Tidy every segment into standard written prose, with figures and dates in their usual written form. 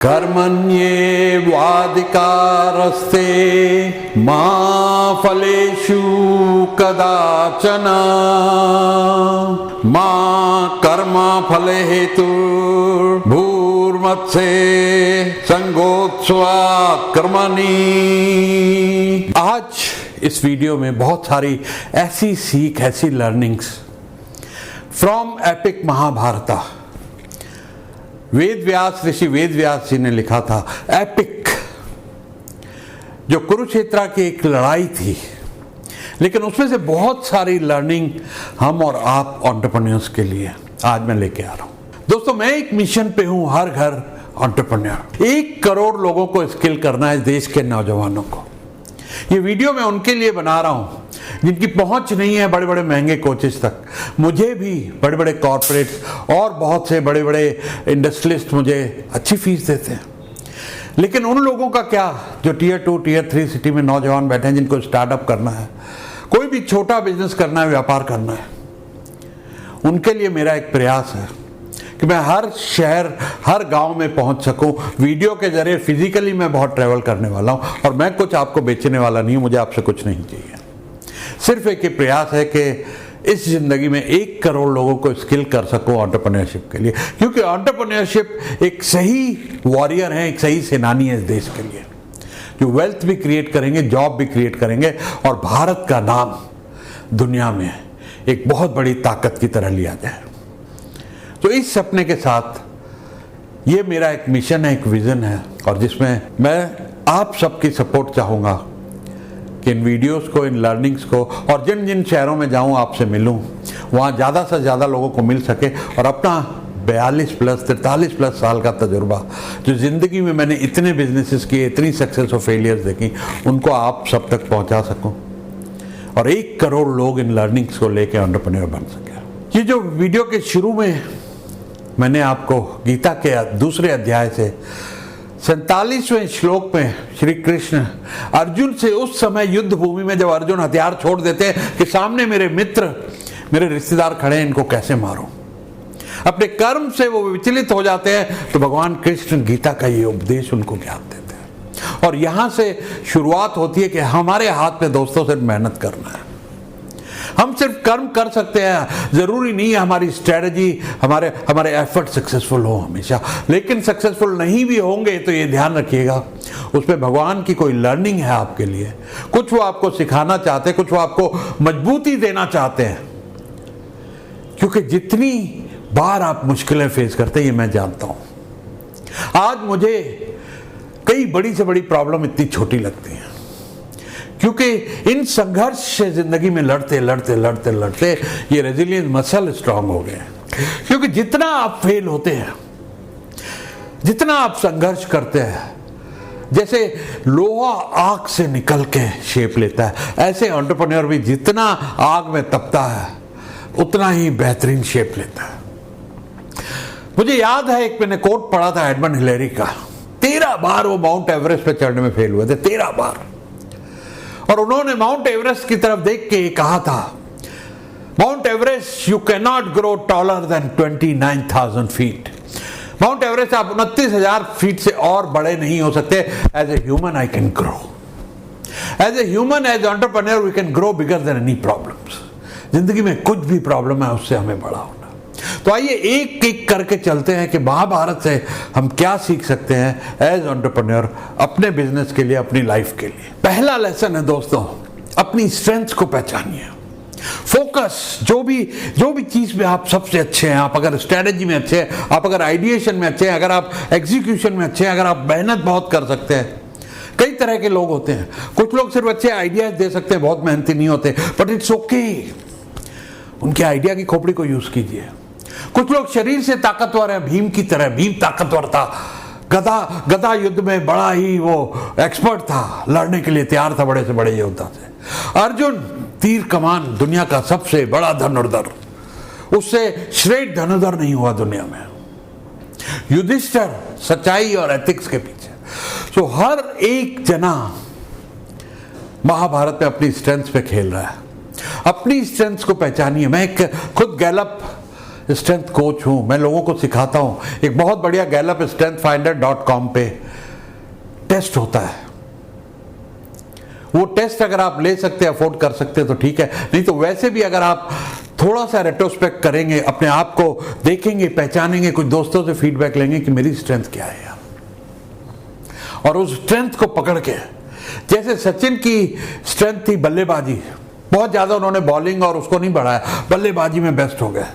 कर्मण्येवाधिकारस्ते मा फलेषु कदाचन मा कर्मफले हेतुर्भूर्मत्से संगोत्स्वात् कर्मणि। आज इस वीडियो में बहुत सारी ऐसी सीख, ऐसी learnings from epic Mahabharat. Ved Vyas ऋषि वेद व्यास जी ने लिखा था एपिक, जो कुरुक्षेत्र की एक लड़ाई थी, लेकिन उसमें से बहुत सारी लर्निंग हम और आप एंटरप्रेन्योर्स के लिए आज मैं लेके आ रहा हूं। दोस्तों, मैं एक मिशन पे हूं, हर घर एंटरप्रेन्योर। 1 करोड़ लोगों को स्किल करना है, देश के नौजवानों को। ये वीडियो मैं उनके लिए बना रहा हूं जिनकी पहुंच नहीं है बड़े बड़े महंगे कोचेस तक। मुझे भी बड़े बड़े कॉर्पोरेट्स और बहुत से बड़े बड़े इंडस्ट्रियलिस्ट मुझे अच्छी फीस देते हैं, लेकिन उन लोगों का क्या जो टियर 2 टियर 3 सिटी में नौजवान बैठे हैं, जिनको स्टार्टअप करना है, कोई भी छोटा बिजनेस करना है, व्यापार करना है, उनके लिए मेरा एक प्रयास है कि मैं हर शहर, हर गांव में पहुंच सकूं। वीडियो के जरिए फिजिकली मैं बहुत ट्रैवल करने वाला हूं, और मैं कुछ आपको बेचने वाला नहीं हूं, मुझे आपसे कुछ नहीं चाहिए। सिर्फ एक ही प्रयास है कि इस जिंदगी में 1 करोड़ लोगों को स्किल कर सकूं एंटरप्रेन्योरशिप के लिए, क्योंकि एंटरप्रेन्योरशिप एक सही वॉरियर है, एक सही सेनानी है इस देश के लिए, जो वेल्थ भी क्रिएट करेंगे, जॉब भी क्रिएट करेंगे, और भारत का नाम दुनिया में एक बहुत बड़ी ताकत की तरह लिया जाए। तो इस सपने के साथ ये मेरा एक मिशन है, एक विजन है, और जिसमें मैं आप सबकी सपोर्ट चाहूँगा कि इन वीडियोस को, इन लर्निंग्स को, और जिन जिन शहरों में जाऊँ, आपसे मिलूँ, वहाँ ज़्यादा से ज़्यादा लोगों को मिल सके, और अपना 42 प्लस 43 प्लस साल का तजुर्बा, जो ज़िंदगी में मैंने इतने बिजनेसेस किए, इतनी सक्सेस और फेलियर्स देखी, उनको आप सब तक पहुँचा सकूँ, और 1 करोड़ लोग इन लर्निंग्स को लेकर एंटरप्रेन्योर बन सके। ये जो वीडियो के शुरू में मैंने आपको गीता के 2 अध्याय से 47वें श्लोक में श्री कृष्ण अर्जुन से, उस समय युद्ध भूमि में जब अर्जुन हथियार छोड़ देते हैं कि सामने मेरे मित्र, मेरे रिश्तेदार खड़े हैं, इनको कैसे मारूं, अपने कर्म से वो विचलित हो जाते हैं, तो भगवान कृष्ण गीता का ये उपदेश उनको ज्ञान देते हैं। और यहां से शुरुआत होती है कि हमारे हाथ में दोस्तों सिर्फ मेहनत करना है। हम सिर्फ कर्म कर सकते हैं, जरूरी नहीं है हमारी स्ट्रेटजी, हमारे एफर्ट सक्सेसफुल हो हमेशा, लेकिन सक्सेसफुल नहीं भी होंगे तो ये ध्यान रखिएगा, उसमें भगवान की कोई लर्निंग है आपके लिए, कुछ वो आपको सिखाना चाहते हैं, कुछ वो आपको मजबूती देना चाहते हैं। क्योंकि जितनी बार आप मुश्किलें फेस करते हैं, ये मैं जानता हूं। आज मुझे कई बड़ी से बड़ी प्रॉब्लम इतनी छोटी लगती है, क्योंकि इन संघर्ष से जिंदगी में लड़ते लड़ते लड़ते लड़ते ये रेजिलियंस मसल स्ट्रांग हो गए। क्योंकि जितना आप फेल होते हैं, जितना आप संघर्ष करते हैं, जैसे लोहा आग से निकल के शेप लेता है, ऐसे एंटरप्रेन्योर भी जितना आग में तपता है, उतना ही बेहतरीन शेप लेता है। मुझे याद है, एक मैंने कोट पढ़ा था एडमंड हिलेरी का, 13 बार वो माउंट एवरेस्ट पे चढ़ने में फेल हुए थे, 13 बार। और उन्होंने माउंट एवरेस्ट की तरफ देख के कहा था, Mount Everest you can not grow taller than 29,000 feet. Mount Everest आप 29,000 फीट से और बड़े नहीं हो सकते। As a human I can grow, as a human, as entrepreneur we can grow bigger than any problems. जिंदगी में कुछ भी प्रॉब्लम है, उससे हमें बड़ा होना। तो आइए एक एक करके चलते हैं कि महाभारत से हम क्या सीख सकते हैं एज एंटरप्रेन्योर, अपने बिजनेस के लिए, अपनी लाइफ के लिए। पहला लेसन है दोस्तों, अपनी स्ट्रेंथ्स को पहचानिए। फोकस, जो भी चीज में आप सबसे अच्छे हैं, आप अगर स्ट्रेटेजी में अच्छे हैं, आप अगर आइडिएशन में अच्छे हैं, अगर आप एग्जीक्यूशन में अच्छे हैं, अगर आप मेहनत बहुत कर सकते हैं। कई तरह के लोग होते हैं, कुछ लोग सिर्फ अच्छे आइडियाज दे सकते हैं, बहुत मेहनती नहीं होते, बट इट्स ओके, उनके आइडिया की खोपड़ी को यूज कीजिए। कुछ लोग शरीर से ताकतवर हैं, भीम की तरह। भीम ताकतवर था, गदा युद्ध में बड़ा ही वो एक्सपर्ट था, लड़ने के लिए तैयार था बड़े से बड़े योद्धा से। अर्जुन तीर कमान, दुनिया का सबसे बड़ा धनुर्धर, उससे श्रेष्ठ धनुर्धर नहीं हुआ दुनिया में। युधिष्ठिर सच्चाई और एथिक्स के पीछे। सो हर एक जना महाभारत में अपनी स्ट्रेंथ्स पे खेल रहा है। अपनी स्ट्रेंथ्स को पहचानिए। मैं खुद गैलप स्ट्रेंथ कोच हूं, मैं लोगों को सिखाता हूं। एक बहुत बढ़िया गैलप strengthfinder.com पे टेस्ट होता है। वो टेस्ट अगर आप ले सकते हैं, अफोर्ड कर सकते हैं तो ठीक है, नहीं तो वैसे भी अगर आप थोड़ा सा रेट्रोस्पेक्ट करेंगे, अपने आप को देखेंगे, पहचानेंगे, कुछ दोस्तों से फीडबैक लेंगे कि मेरी स्ट्रेंथ क्या है यार, और उस स्ट्रेंथ को पकड़ के, जैसे सचिन की स्ट्रेंथ थी बल्लेबाजी, बहुत ज्यादा उन्होंने बॉलिंग और उसको नहीं बढ़ाया, बल्लेबाजी में बेस्ट हो गए।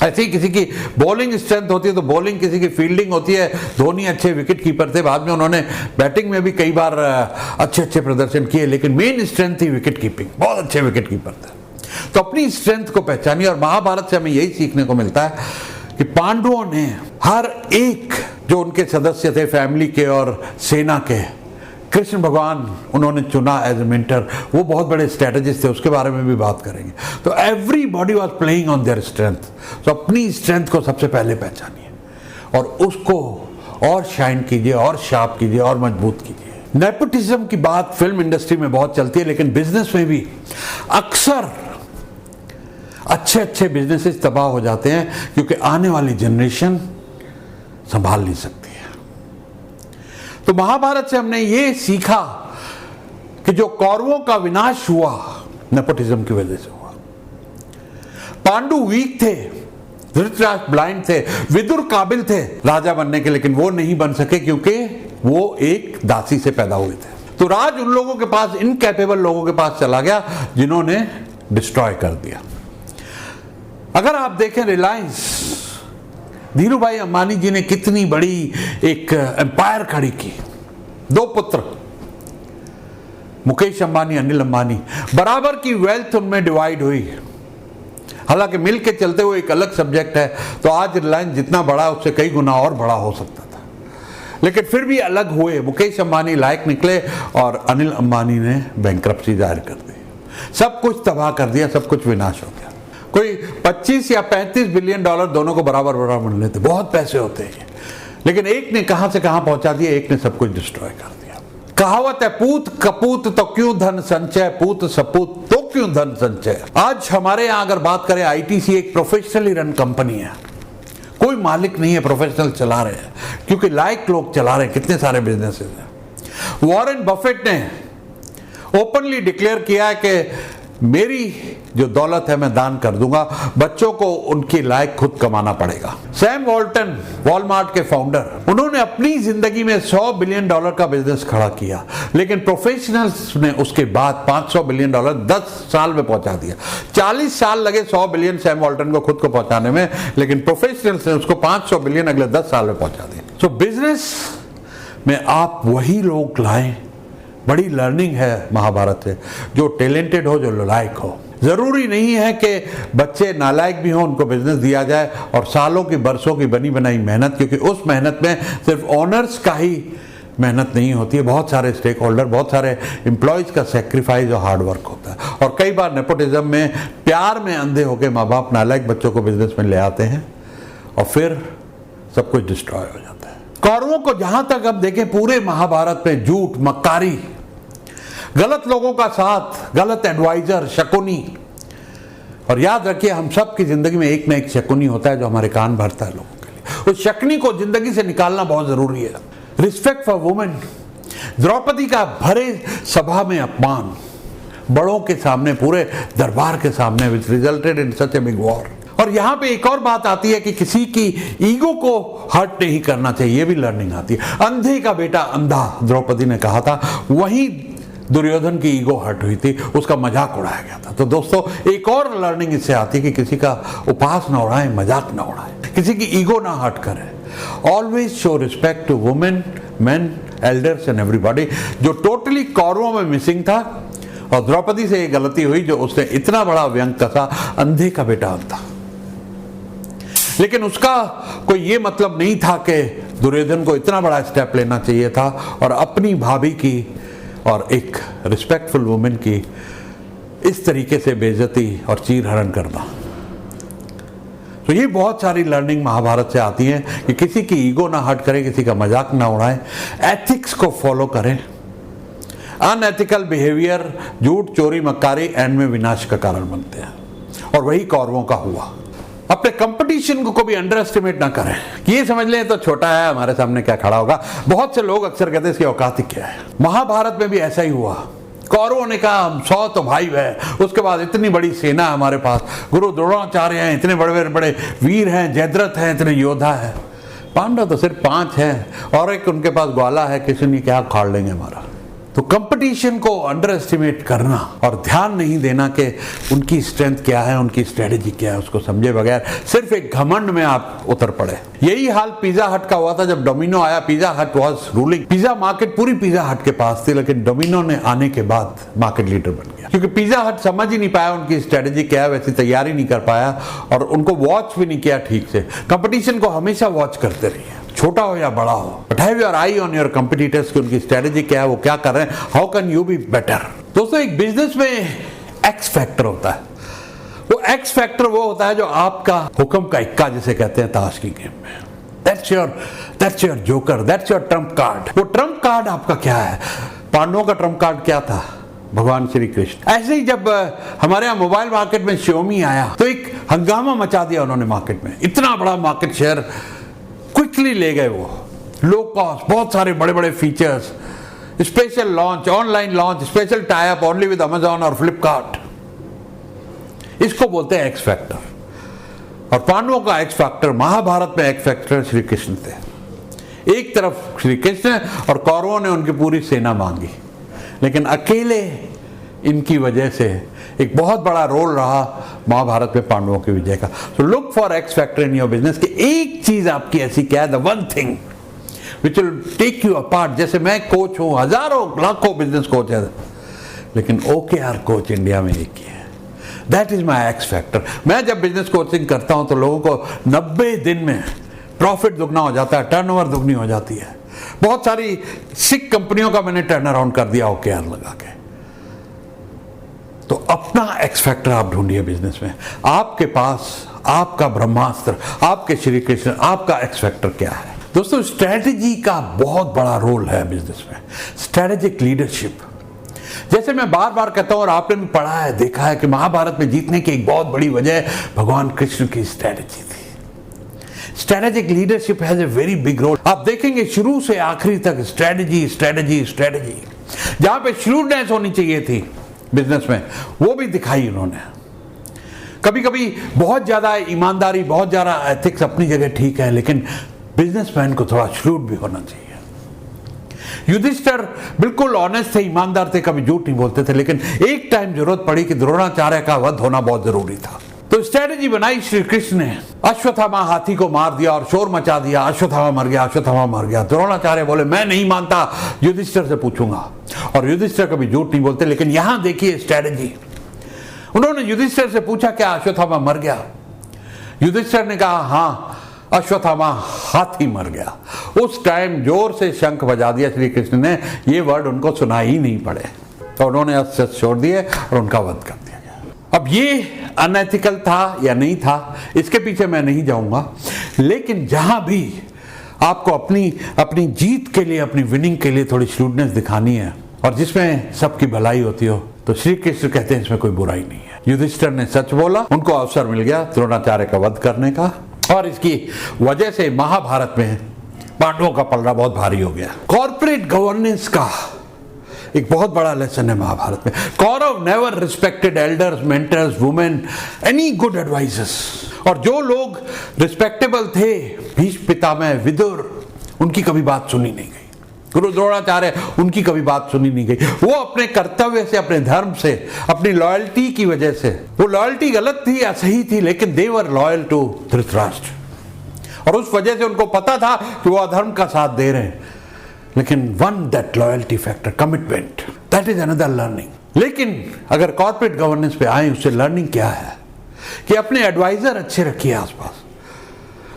ऐसे ही किसी की बॉलिंग स्ट्रेंथ होती है तो बॉलिंग, किसी की फील्डिंग होती है। धोनी अच्छे विकेट कीपर थे, बाद में उन्होंने बैटिंग में भी कई बार अच्छे प्रदर्शन किए, लेकिन मेन स्ट्रेंथ थी विकेट कीपिंग, बहुत अच्छे विकेट कीपर थे। तो अपनी स्ट्रेंथ को पहचानिए, और महाभारत से हमें यही सीखने को मिलता है कि पांडवों ने हर एक जो उनके सदस्य थे फैमिली के और सेना के, कृष्ण भगवान उन्होंने चुना एज ए मेंटर, वो बहुत बड़े स्ट्रेटजिस्ट थे, उसके बारे में भी बात करेंगे। तो everybody was playing on their strength. तो अपनी स्ट्रेंथ को सबसे पहले पहचानिए और उसको और शाइन कीजिए और शार्प कीजिए और मजबूत कीजिए। नेपोटिज्म की बात फिल्म इंडस्ट्री में बहुत चलती है, लेकिन बिजनेस में भी अक्सर अच्छे बिजनेसेस तबाह हो जाते हैं क्योंकि आने वाली जनरेशन संभाल नहीं सकती है। तो महाभारत से हमने ये सीखा कि जो कौरवों का विनाश हुआ नेपोटिज्म की वजह से हुआ। पांडु वीक थे, धृतराष्ट्र ब्लाइंड थे, विदुर काबिल थे राजा बनने के, लेकिन वो नहीं बन सके क्योंकि वो एक दासी से पैदा हुए थे। तो राज उन लोगों के पास, इनकैपेबल लोगों के पास चला गया जिन्होंने डिस्ट्रॉय कर दिया। अगर आप देखें रिलायंस, धीरू भाई अंबानी जी ने कितनी बड़ी एक एम्पायर खड़ी की। 2 पुत्र, मुकेश अंबानी, अनिल अंबानी, बराबर की वेल्थ उनमें डिवाइड हुई। हालांकि मिल के चलते हुए एक अलग सब्जेक्ट है, तो आज रिलायंस जितना बड़ा उससे कई गुना और बड़ा हो सकता था, लेकिन फिर भी अलग हुए। मुकेश अंबानी लायक निकले और अनिल अंबानी ने बैंक्रप्सी जाहिर कर दी, सब कुछ तबाह कर दिया, सब कुछ विनाश हो गया। कोई 25 या 35 बिलियन डॉलर दोनों को बराबर मिल लेते, बहुत पैसे होते हैं, लेकिन एक ने कहां से कहां पहुंचा दिया, एक ने सब कुछ डिस्ट्रॉय कर दिया। कहावत है, पूत कपूत तो क्यों धन संचय, पूत सपूत तो क्यों धन संचय। आज हमारे यहां अगर बात करें, आईटीसी एक प्रोफेशनली रन कंपनी है, कोई मालिक नहीं है, प्रोफेशनल चला रहे हैं क्योंकि लायक लोग चला रहे हैं। कितने सारे बिजनेसेस हैं। वॉरेन बफेट ने ओपनली डिक्लेयर किया है कि मेरी जो दौलत है मैं दान कर दूंगा, बच्चों को उनकी लायक खुद कमाना पड़ेगा। सैम वॉल्टन, वॉलमार्ट के फाउंडर, उन्होंने अपनी जिंदगी में $100 बिलियन का बिजनेस खड़ा किया, लेकिन प्रोफेशनल्स ने उसके बाद $500 बिलियन 10 साल में पहुंचा दिया। 40 साल लगे 100 बिलियन सैम वॉल्टन को खुद को पहुंचाने में, लेकिन प्रोफेशनल्स ने उसको 500 बिलियन अगले 10 साल में पहुंचा दिया। सो बिजनेस में आप वही लोग लाएं, बड़ी लर्निंग है महाभारत से, जो टैलेंटेड हो, जो लायक हो। जरूरी नहीं है कि बच्चे नालायक भी हों, उनको बिजनेस दिया जाए और सालों की बरसों की बनी बनाई मेहनत, क्योंकि उस मेहनत में सिर्फ ओनर्स का ही मेहनत नहीं होती है, बहुत सारे स्टेक होल्डर, बहुत सारे एम्प्लॉयज का सेक्रीफाइस और हार्ड वर्क होता है। और कई बार नेपोटिज्म में प्यार में अंधे होकर माँ बाप नालायक बच्चों को बिजनेस में ले आते हैं और फिर सब कुछ डिस्ट्रॉय हो जाता है। कौरवों को जहां तक अब देखें, पूरे महाभारत में झूठ, मक्कारी, गलत लोगों का साथ, गलत एडवाइजर, शकुनी। और याद रखिए, हम सब की जिंदगी में एक ना एक शकुनी होता है जो हमारे कान भरता है लोगों के लिए। उस शकुनी को जिंदगी से निकालना बहुत जरूरी है। रिस्पेक्ट फॉर वुमेन, द्रौपदी का भरे सभा में अपमान, बड़ों के सामने, पूरे दरबार के सामने, विच resulted in such a big war. और यहां पे एक और बात आती है कि किसी की ईगो को हर्ट नहीं करना चाहिए, ये भी लर्निंग आती है। अंधे का बेटा अंधा, द्रौपदी ने कहा था, वहीं दुर्योधन की ईगो हर्ट हुई थी, उसका मजाक उड़ाया गया था। तो दोस्तों, एक और लर्निंग इससे आती है कि किसी का उपहास ना उड़ाएं, मजाक ना उड़ाएं, किसी की ईगो ना हर्ट करें। Always show respect to women, men, elders and everybody, जो टोटली कौरवों में मिसिंग था। और द्रौपदी से ये गलती हुई जो उसने इतना बड़ा व्यंग कसा, अंधे का बेटा अंधा। लेकिन उसका कोई ये मतलब नहीं था कि दुर्योधन को इतना बड़ा स्टेप लेना चाहिए था और अपनी भाभी की और एक रिस्पेक्टफुल वुमेन की इस तरीके से बेइज्जती और चीरहरण करना। तो ये बहुत सारी लर्निंग महाभारत से आती है कि किसी की ईगो ना हर्ट करें, किसी का मजाक ना उड़ाएं, एथिक्स को फॉलो करें। अनएथिकल बिहेवियर, झूठ, चोरी, मक्कारी एंड में विनाश का कारण बनते हैं, और वही कौरवों का हुआ। अपने कंपटीशन को कभी अंडर एस्टिमेट ना करें। ये समझ लें तो छोटा है, हमारे सामने क्या खड़ा होगा। बहुत से लोग अक्सर कहते हैं इसकी औकात ही क्या है। महाभारत में भी ऐसा ही हुआ। कौरवों ने कहा हम 100 तो भाई है, उसके बाद इतनी बड़ी सेना हमारे पास, गुरु द्रोणाचार्य हैं, इतने बड़े बड़े वीर हैं, जयद्रथ हैं, इतने योद्धा हैं। पांडव तो सिर्फ 5 हैं और एक उनके पास ग्वाला है, किसी ने क्या खाड़ लेंगे हमारा। तो कंपटीशन को अंडर एस्टिमेट करना और ध्यान नहीं देना कि उनकी स्ट्रेंथ क्या है, उनकी स्ट्रेटेजी क्या है, उसको समझे बगैर सिर्फ एक घमंड में आप उतर पड़े। यही हाल पिज्जा हट का हुआ था जब डोमिनो आया। पिज्जा हट वाज रूलिंग। पिज्जा मार्केट पूरी पिज्जा हट के पास थी, लेकिन डोमिनो ने आने के बाद मार्केट लीडर बन गया, क्योंकि पिज्जा हट समझ ही नहीं पाया उनकी स्ट्रेटेजी क्या है, वैसी तैयारी नहीं कर पाया और उनको वॉच भी नहीं किया ठीक से। कंपटीशन को हमेशा वॉच करते रहिए, छोटा हो या बड़ा हो, but have your I on your competitors की उनकी स्ट्रेटेजी क्या है, वो क्या कर रहे हैं, how can you be better. दोस्तों, एक बिजनेस में एक्स फैक्टर होता है। वो एक्स फैक्टर वो होता है जो आपका हुक्म का इक्का जिसे कहते हैं ताश की गेम में। That's your joker, that's your Trump card. वो ट्रम्प कार्ड आपका क्या है? पांडवों का ट्रम्प कार्ड क्या था? भगवान श्री कृष्ण। ऐसे ही जब हमारे यहाँ मोबाइल मार्केट में Xiaomi आया तो एक हंगामा मचा दिया उन्होंने मार्केट में। इतना बड़ा मार्केट शेयर क्विकली ले गए वो। लो कॉस्ट, बहुत सारे बड़े बड़े features, special launch, online launch, special tie up only with Amazon और फ्लिपकार्ट। इसको बोलते हैं एक्स फैक्टर। और पांडवों का एक्स फैक्टर, महाभारत में एक्स फैक्टर श्री कृष्ण थे। एक तरफ श्री कृष्ण और कौरवों ने उनकी पूरी सेना मांगी, लेकिन अकेले इनकी वजह से एक बहुत बड़ा रोल रहा महाभारत में पांडवों की विजय का। So look for X factor in your business कि एक चीज आपकी ऐसी क्या है, the one thing which will take you apart. जैसे मैं कोच हूं, हजारों लाखों बिजनेस कोच है, लेकिन OKR कोच इंडिया में एक ही है। That is my x factor. मैं जब बिजनेस कोचिंग करता हूं तो लोगों को 90 दिन में प्रॉफिट दुगना हो जाता है, टर्नओवर दुगनी हो जाती है। बहुत सारी सिक कंपनियों का मैंने टर्न अराउंड कर दिया OKR लगा के। तो अपना एक्स फैक्टर आप ढूंढिए बिजनेस में। आपके पास आपका ब्रह्मास्त्र, आपके श्री कृष्ण, आपका एक्स फैक्टर क्या है? दोस्तों, स्ट्रेटेजी का बहुत बड़ा रोल है बिजनेस में। स्ट्रेटेजिक लीडरशिप, जैसे मैं बार बार कहता हूं और आपने भी पढ़ा है, देखा है कि महाभारत में जीतने की एक बहुत बड़ी वजह भगवान कृष्ण की स्ट्रेटेजी थी। Strategic leadership has a very big role. आप देखेंगे शुरू से आखिरी तक स्ट्रेटेजी स्ट्रेटेजी स्ट्रेटेजी। जहां पे श्रूडनेस होनी चाहिए थी बिजनेस में, वो भी दिखाई उन्होंने। कभी कभी बहुत ज्यादा ईमानदारी, बहुत ज्यादा एथिक्स अपनी जगह ठीक है, लेकिन बिजनेसमैन को थोड़ा श्रूड भी होना चाहिए। युधिष्ठिर बिल्कुल ऑनेस्ट थे, ईमानदार थे, कभी झूठ नहीं बोलते थे, लेकिन एक टाइम जरूरत पड़ी कि द्रोणाचार्य का वध होना बहुत जरूरी था। तो स्ट्रेटेजी बनाई श्री कृष्ण ने। अश्वत्थामा हाथी को मार दिया और शोर मचा दिया, अश्वत्थामा मर गया, अश्वत्थामा मर गया। द्रोणाचार्य बोले मैं नहीं मानता, युधिष्ठिर से पूछूंगा। और युधिष्ठिर कभी झूठ नहीं बोलते, लेकिन यहां देखिए स्ट्रेटेजी। उन्होंने युधिष्ठिर से पूछा क्या अश्वत्थामा मर गया? युधिष्ठिर ने कहा हाँ, अश्वत्थामा हाथी मर गया। उस टाइम जोर से शंख बजा दिया श्री कृष्ण ने, ये वर्ड उनको सुनाई ही नहीं पड़े, तो उन्होंने अस्त्र छोड़ दिए और उनका वध कर दिया गया। अब ये अनएथिकल था या नहीं था, इसके पीछे मैं नहीं जाऊंगा, लेकिन जहां भी आपको अपनी जीत के लिए, अपनी विनिंग के लिए थोड़ी श्रूडनेस दिखानी है और जिसमें सबकी भलाई होती हो, तो श्री कृष्ण कहते हैं इसमें कोई बुराई नहीं है। युधिष्ठिर ने सच बोला, उनको अवसर मिल गया द्रोणाचार्य का वध करने का, और इसकी वजह से महाभारत में पांडवों का पलड़ा बहुत भारी हो गया। कॉर्पोरेट गवर्नेंस का एक बहुत बड़ा लेसन है महाभारत में। Kaurava never respected elders, mentors, women, any good advisers. और जो लोग रिस्पेक्टेबल थे, भीष्म पितामह, विदुर, उनकी कभी बात सुनी नहीं गई। गुरु द्रोणाचार्य, उनकी कभी बात सुनी नहीं गई। वो अपने कर्तव्य से, अपने धर्म से, अपनी लॉयल्टी की वजह से, वो लॉयल्टी गलत थी या सही थी, लेकिन दे वर लॉयल टू धृतराष्ट्र, और उस वजह से उनको पता था कि वो अधर्म का साथ दे रहे हैं। लेकिन one that loyalty factor, commitment, that is another learning. लेकिन अगर कॉर्पोरेट गवर्नेंस पे आए, उससे लर्निंग क्या है कि अपने एडवाइजर अच्छे रखिए आसपास,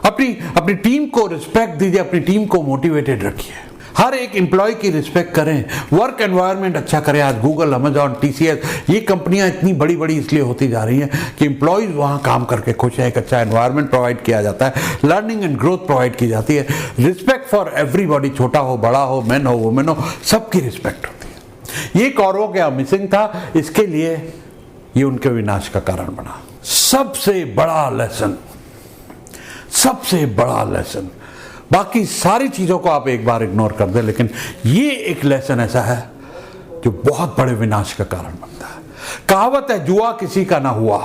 अपनी टीम को रिस्पेक्ट दीजिए, अपनी टीम को मोटिवेटेड रखिए, हर एक एम्प्लॉय की रिस्पेक्ट करें, वर्क एनवायरनमेंट अच्छा करें। आज गूगल, अमेजॉन, TCS, ये कंपनियां इतनी बड़ी बड़ी इसलिए होती जा रही हैं कि एम्प्लॉयज वहां काम करके खुश है, एक अच्छा एनवायरनमेंट प्रोवाइड किया जाता है, लर्निंग एंड ग्रोथ प्रोवाइड की जाती है, रिस्पेक्ट फॉर एवरीबॉडी, छोटा हो, बड़ा हो, मैन हो, वुमेन हो, सबकी रिस्पेक्ट होती है। ये कौरवों के मिसिंग था, इसके लिए ये उनके विनाश का कारण बना। सबसे बड़ा लेसन सबसे बड़ा लेसन। बाकी सारी चीजों को आप एक बार इग्नोर कर दें, लेकिन ये एक लेसन ऐसा है जो बहुत बड़े विनाश का कारण बनता है। कहावत है, जुआ किसी का ना हुआ।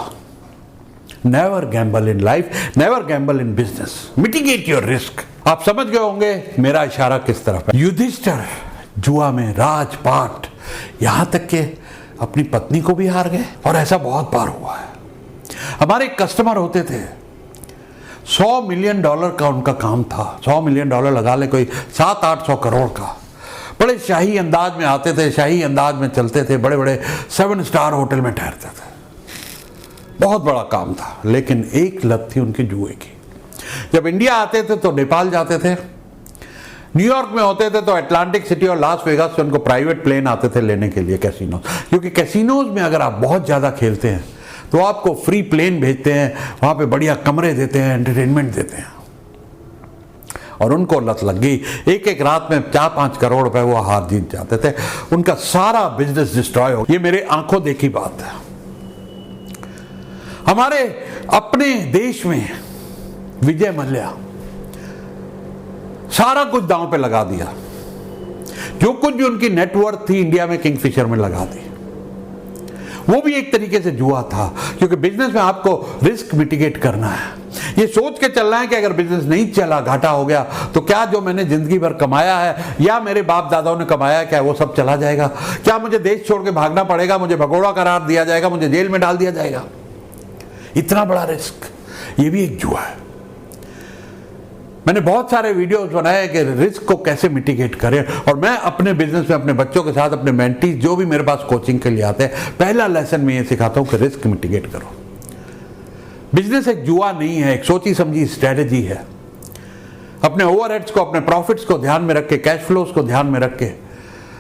Never Gamble in life, never Gamble in business, mitigate your risk. आप समझ गए होंगे मेरा इशारा किस तरफ है। युधिष्ठिर जुआ में राजपाट, यहां तक के अपनी पत्नी को भी हार गए, और ऐसा बहुत बार हुआ है। हमारे कस्टमर होते थे, $100 मिलियन का उनका काम था। $100 मिलियन लगा ले, कोई 700-800 करोड़ का। बड़े शाही अंदाज में आते थे, शाही अंदाज में चलते थे, बड़े बड़े 7 स्टार होटल में ठहरते थे। बहुत बड़ा काम था, लेकिन एक लत थी उनकी जुए की। जब इंडिया आते थे तो नेपाल जाते थे, न्यूयॉर्क में होते थे तो अटलांटिक सिटी और लास वेगास से उनको प्राइवेट प्लेन आते थे लेने के लिए कैसीनो, क्योंकि कैसीनोज में अगर आप बहुत ज़्यादा खेलते हैं तो आपको फ्री प्लेन भेजते हैं, वहाँ पे बढ़िया कमरे देते हैं, एंटरटेनमेंट देते हैं। और उनको लत लग गई, एक एक रात में 4-5 करोड़ रुपए वो हार जीत जाते थे, उनका सारा बिजनेस डिस्ट्रॉय हो। ये मेरे आंखों देखी बात है। हमारे अपने देश में विजय मल्ल्या सारा कुछ दांव पे लगा दिया, जो कुछ भी उनकी नेटवर्थ थी इंडिया में किंगफिशर में लगा दी। वो भी एक तरीके से जुआ था, क्योंकि बिजनेस में आपको रिस्क मिटिगेट करना है। ये सोच के चलना है कि अगर बिजनेस नहीं चला, घाटा हो गया, तो क्या जो मैंने जिंदगी भर कमाया है या मेरे बाप दादाओं ने कमाया है, क्या वो सब चला जाएगा? क्या मुझे देश छोड़ के भागना पड़ेगा? मुझे भगोड़ा करार दिया जाएगा? मुझे जेल में डाल दिया जाएगा? इतना बड़ा रिस्क, ये भी एक जुआ है। मैंने बहुत सारे वीडियोस बनाए कि रिस्क को कैसे मिटिगेट करें, और मैं अपने बिजनेस में अपने बच्चों के साथ, अपने मेंटीज जो भी मेरे पास कोचिंग के लिए आते हैं, पहला लेसन मैं ये सिखाता हूं कि रिस्क मिटिगेट करो। बिजनेस एक जुआ नहीं है, एक सोची समझी स्ट्रेटेजी है। अपने ओवरहेड्स को, अपने प्रॉफिट्स को ध्यान में रख के, कैश फ्लोज को ध्यान में रख के,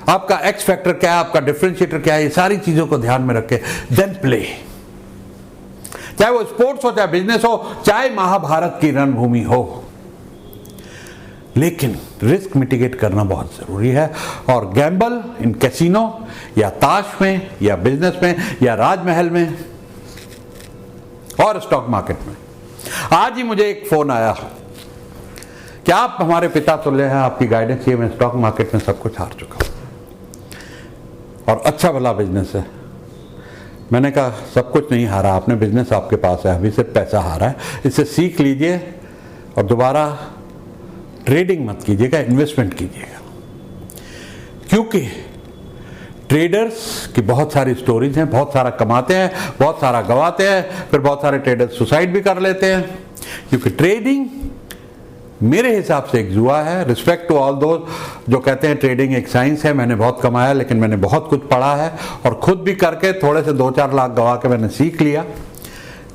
आपका एक्स फैक्टर क्या है, आपका डिफरेंशिएटर क्या है, ये सारी चीजों को ध्यान में रख के देन प्ले। चाहे वो स्पोर्ट्स हो, चाहे बिजनेस हो, चाहे महाभारत की रणभूमि हो, लेकिन रिस्क मिटिगेट करना बहुत जरूरी है। और गैम्बल इन कैसीनो या ताश में या बिजनेस में या राजमहल में और स्टॉक मार्केट में। आज ही मुझे एक फोन आया कि आप हमारे पिता तुल्य हैं, आपकी गाइडेंस चाहिए। मैं स्टॉक मार्केट में सब कुछ हार चुका हूं और अच्छा भला बिजनेस है। मैंने कहा सब कुछ नहीं हारा आपने, बिजनेस आपके पास है, अभी सिर्फ पैसा हारा है। इससे सीख लीजिए और दोबारा ट्रेडिंग मत कीजिएगा, इन्वेस्टमेंट कीजिएगा। क्योंकि ट्रेडर्स की बहुत सारी स्टोरीज हैं, बहुत सारा कमाते हैं, बहुत सारा गवाते हैं, फिर बहुत सारे ट्रेडर्स सुसाइड भी कर लेते हैं। क्योंकि ट्रेडिंग मेरे हिसाब से एक जुआ है। रिस्पेक्ट टू ऑल दोस्त जो कहते हैं ट्रेडिंग एक साइंस है। मैंने बहुत कमाया, लेकिन मैंने बहुत कुछ पढ़ा है और खुद भी करके थोड़े से 2-4 लाख गवा के मैंने सीख लिया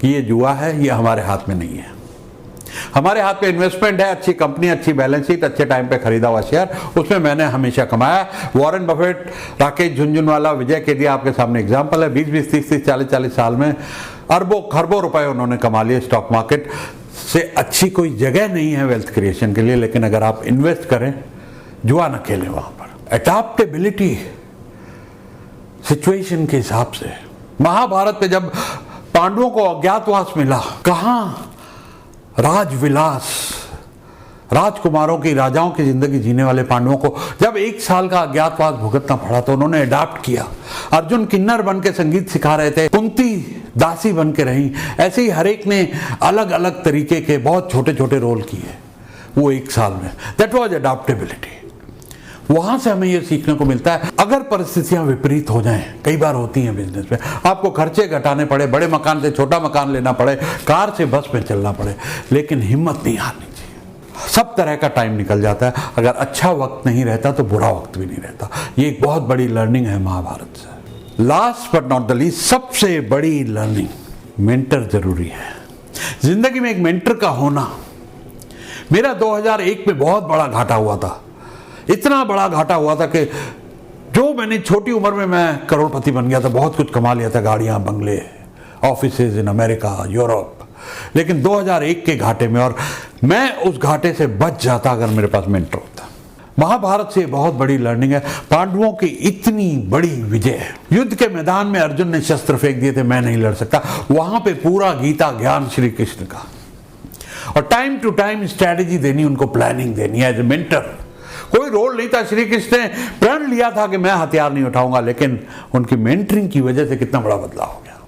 कि ये जुआ है, ये हमारे हाथ में नहीं है। हमारे हाथ में इन्वेस्टमेंट है, अच्छी कंपनी, अच्छी बैलेंस शीट, अच्छे टाइम पे खरीदा हुआ शेयर, उसमें मैंने हमेशा कमाया। वॉरेन बफेट, राकेश झुनझुनवाला, विजय केदिया आपके सामने एग्जांपल है। 20-20, 30-30, 40-40 साल में अरबों खरबों रुपए उन्होंने कमा लिए। स्टॉक मार्केट से अच्छी कोई जगह नहीं है वेल्थ क्रिएशन के लिए, लेकिन अगर आप इन्वेस्ट करें, जुआ न खेलें वहां पर। एडैप्टेबिलिटी सिचुएशन के हिसाब से, महाभारत में जब पांडवों को अज्ञातवास मिला, कहां राजविलास, राजकुमारों की, राजाओं की जिंदगी जीने वाले पांडवों को जब 1 साल का अज्ञातवास भुगतना पड़ा तो उन्होंने अडॉप्ट किया। अर्जुन किन्नर बन के संगीत सिखा रहे थे, कुंती दासी बन के रही। ऐसे ही हर एक ने अलग अलग तरीके के बहुत छोटे छोटे रोल किए वो 1 साल में। That was adaptability. वहां से हमें यह सीखने को मिलता है, अगर परिस्थितियां विपरीत हो जाएं, कई बार होती हैं बिजनेस में, आपको खर्चे घटाने पड़े, बड़े मकान से छोटा मकान लेना पड़े, कार से बस में चलना पड़े, लेकिन हिम्मत नहीं हारनी चाहिए। सब तरह का टाइम निकल जाता है, अगर अच्छा वक्त नहीं रहता तो बुरा वक्त भी नहीं रहता। ये एक बहुत बड़ी लर्निंग है महाभारत से। Last but not the least, सबसे बड़ी लर्निंग, मेंटर जरूरी है। जिंदगी में एक मेंटर का होना। मेरा 2001 में बहुत बड़ा घाटा हुआ था, इतना बड़ा घाटा हुआ था कि जो मैंने छोटी उम्र में मैं करोड़पति बन गया था, बहुत कुछ कमा लिया था, गाड़ियां, बंगले, ऑफिसेज इन अमेरिका, यूरोप। लेकिन 2001 के घाटे में, और मैं उस घाटे से बच जाता अगर मेरे पास मेंटर होता। महाभारत से बहुत बड़ी लर्निंग है। पांडवों की इतनी बड़ी विजय, युद्ध के मैदान में अर्जुन ने शस्त्र फेंक दिए थे, मैं नहीं लड़ सकता, वहां पे पूरा गीता ज्ञान श्री कृष्ण का। और टाइम टू टाइम स्ट्रैटेजी देनी, उनको प्लानिंग देनी एज ए मेंटर। कोई रोल नहीं था, श्री कृष्ण ने प्रण लिया था कि मैं हथियार नहीं उठाऊंगा, लेकिन उनकी मेंटरिंग की वजह से कितना बड़ा बदलाव हो गया।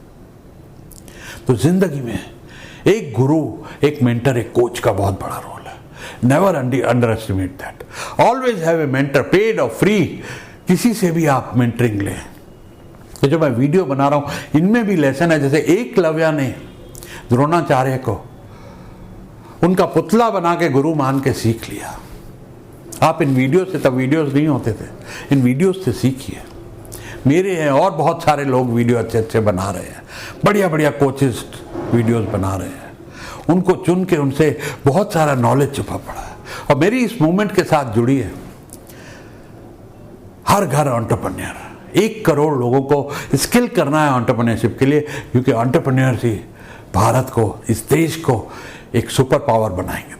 तो जिंदगी में एक गुरु, एक मेंटर, एक कोच का बहुत बड़ा रोल है। Never under estimate that. Always have a mentor, paid और फ्री, किसी से भी आप मेंटरिंग लें। तो जो मैं वीडियो बना रहा हूं इनमें भी लेसन है। जैसे एकलव्य ने द्रोणाचार्य को उनका पुतला बना के गुरु मान के सीख लिया। आप इन वीडियो से, तब वीडियोस नहीं होते थे, इन वीडियोस से सीखिए। मेरे हैं और बहुत सारे लोग वीडियो अच्छे अच्छे बना रहे हैं, बढ़िया बढ़िया कोचेस वीडियोस बना रहे हैं। उनको चुन के उनसे बहुत सारा नॉलेज छुपा पड़ा है। और मेरी इस मूवमेंट के साथ जुड़ी है हर घर एंटरप्रेन्योर। 1 करोड़ लोगों को स्किल करना है एंटरप्रेन्योरशिप के लिए, क्योंकि एंटरप्रेन्योर्स ही भारत को, इस देश को एक सुपर पावर बनाएंगे।